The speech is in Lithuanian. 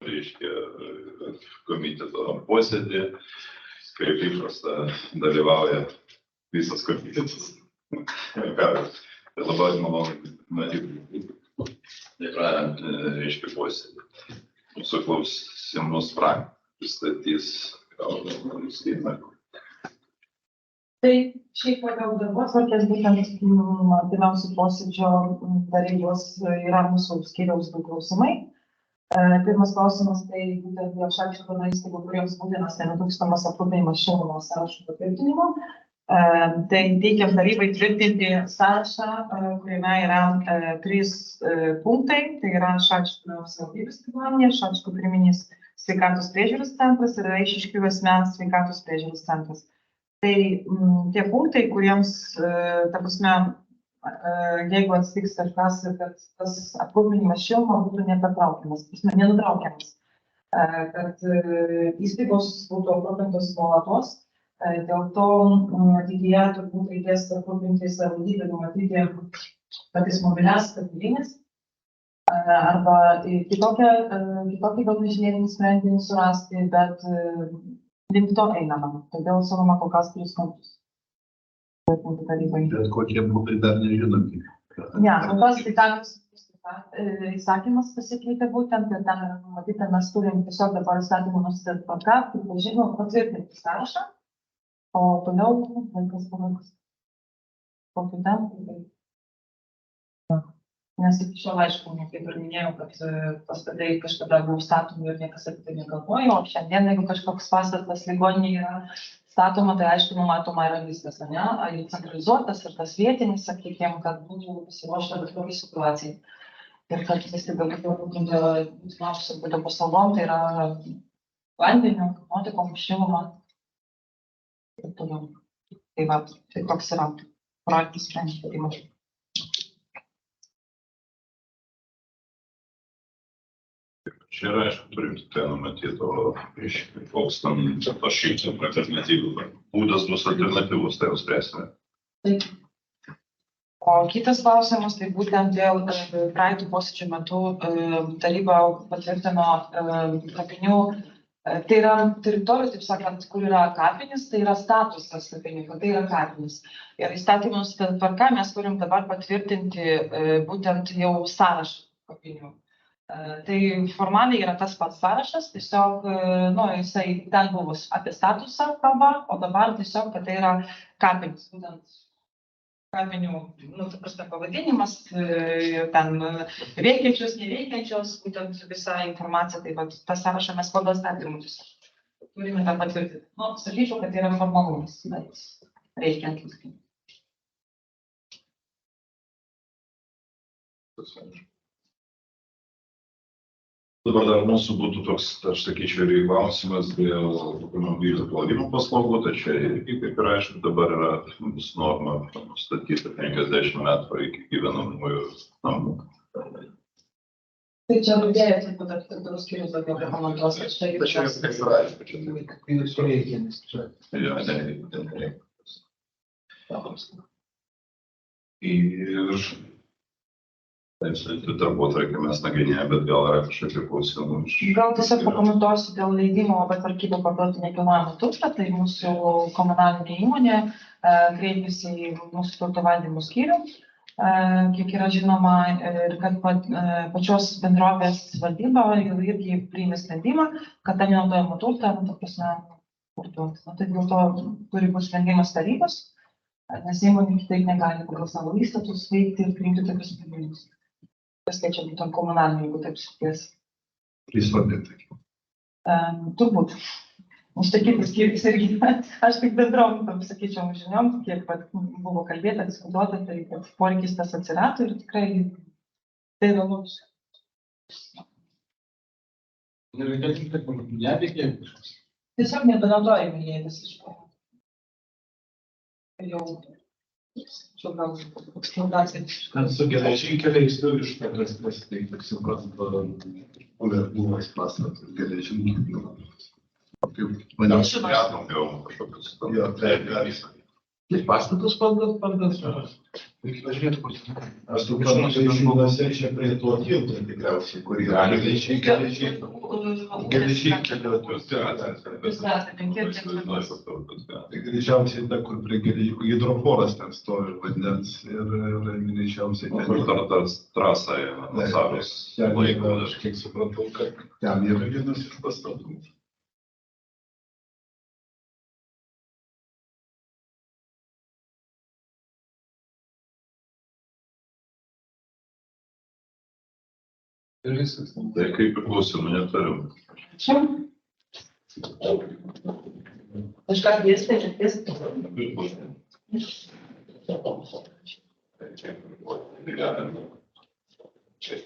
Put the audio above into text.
reiškia, komiteto posėdį, kaip įprasta dalyvauja visas komitetas. Tai labai malonu matyti. Tai yra, reiškia, posėdį. Mūsų klausimus pristatys Kristina. Tai šiaip pagal darbotvarkės būtent artimiausių posėdžio tarybos yra mūsų skyriaus 2 klausimai. Pirmas klausimas tai būtent dėl šalčio įstaigų, kuriems būtinas nenutrūkstamas aprūpinimas šilumos sąrašo patvirtinimo. Tai teikiam tarybai tvirtinti sąrašą, kuriame yra 3 punktai. Tai yra Šalčio savivaldybės ligoninė, Šalčio pirminis sveikatos priežiūros centras ir Eišiškių asmens sveikatos priežiūros centras. Tai tie punktai, kuriems, ta prasme, jeigu atsitiks kažkas, kad tas aprūpinimas šiluma būtų nenutraukiamas, kad įstaigos būtų aprūpintos nuolatos, dėl to ateityje turbūt reikės aprūpinti savivaldybę, numatyti patys mobilias katilinės arba kitokį gal inžinerinį sprendinį surasti, bet link to einama, todėl siūloma kol kas 3 punktus. Bet kokie būtai dar nežinomi. Ne, kol kas sveikatos įsakymas pasikeitė būtent, ir ten matyti, mes turim tiesiog dabar įstatymų nustatyti tvarką, patvirtinti sąrašą, o toliau laikas paveiks. Kokiu tempu. Nes iki šiol, aišku, kaip ir minėjau, kad pastatai kažkada buvo statomi ir niekas apie tai negalvojo, o šiandien, jeigu kažkoks pastatas ligoninėje yra statoma, tai aišku, numatoma yra viskas, ne? Ar jis centralizuotas ir tas vietinis, sakykime, kad būtų pasiruošta bet kokiai situacijai. Ir kad vis tik galėtų būti paslaugom, tai yra vandeniu, nuotekom, šiluma ir toliau. Tai va, tai koks yra projektas sprendimas. Čia yra, aišku, turim tik tai numatyti, koks tam tos šildymo alternatyvų būdas bus alternatyvus, tai jau spręsime. Taip. O kitas klausimas, tai būtent dėl praeitų posėdžių metu taryba patvirtino kapinių, tai yra teritorijų, taip sakant, kur yra kapinis, tai yra statusas kapinių, tai yra kapinis. Ir įstatymus tvarka mes turim dabar patvirtinti būtent jau sąrašą kapinių. Tai formaliai yra tas pats sąrašas, tiesiog, jisai ten buvo apie statusą kalba, o dabar tiesiog, kad tai yra kapinis, būtent kapinių, ta prasme, pavadinimas, ten veikiančios, neveikiančios, būtent visa informacija, tai va, tą sąrašą mes pagal įstatymus turime tą patvirtinti. Sakyčiau, kad tai yra formalumas, bet reikiant. Dabar dar mūsų būtų toks, aš sakyčiau, ir klausimas dėl automobilių plovimo paslaugų, tačiau irgi, kaip ir aišku, dabar yra bus norma nustatyta 50 metų iki gyvenamųjų namų. Tai čia rūdėjo, taip pat architektūros skyrius daugiau rekomenduos, kad čia yra. Tačiau viskas yra aišku, čia. Ir darbotvarkę mes nagrinėjame, bet gal yra kažkokių klausimų. Gal tiesiog pakomentuosiu dėl leidimo tvarkybų parduoti nekilnojamą turtą, tai mūsų komunalinė įmonė kreipėsi į mūsų turto valdymo skyrių, kiek yra žinoma, ir kad pačios bendrovės valdyba irgi priėmė sprendimą, kad tą nenaudojamą turtą, ta prasme, parduoti. Tai dėl to turi būti sprendimas tarybos, nes įmonė kitaip negali pagal savo įstatus veikti ir priimti tokius sprendimus. Kas liečia būtent komunalinį, jeigu taip sukės. Prisvarbinti. Turbūt. Nustatytas skyrius irgi. Aš tik bendrom, sakyčiau, žiniom, kiek buvo kalbėta, diskutuota, tai kad poreikis tas atsirado ir tikrai tai yra logiška. Tiesiog nebenaudojami jie visiškai. Jau. Čia gal eksploatacija. Su geležinkeliais iš paprastas, tai toks buvęs pastatas geležinkelių. Tai pastatas pandas. Aš suprantu, kad Šiauliuose čia prie to tilto tikriausiai, kur yra geležinkelio. Geležinkelio tai greičiausiai ta, kur prie geležinkelio hidroforas ten stovi vandens ir greičiausiai ten. Kur dar trasa eina, Nasaros laiko. Aš kiek supratau, kad ten yra vienas iš pastatų. Tai kaip klausimų neturim. Kažką kviesti, nekviesti. Čia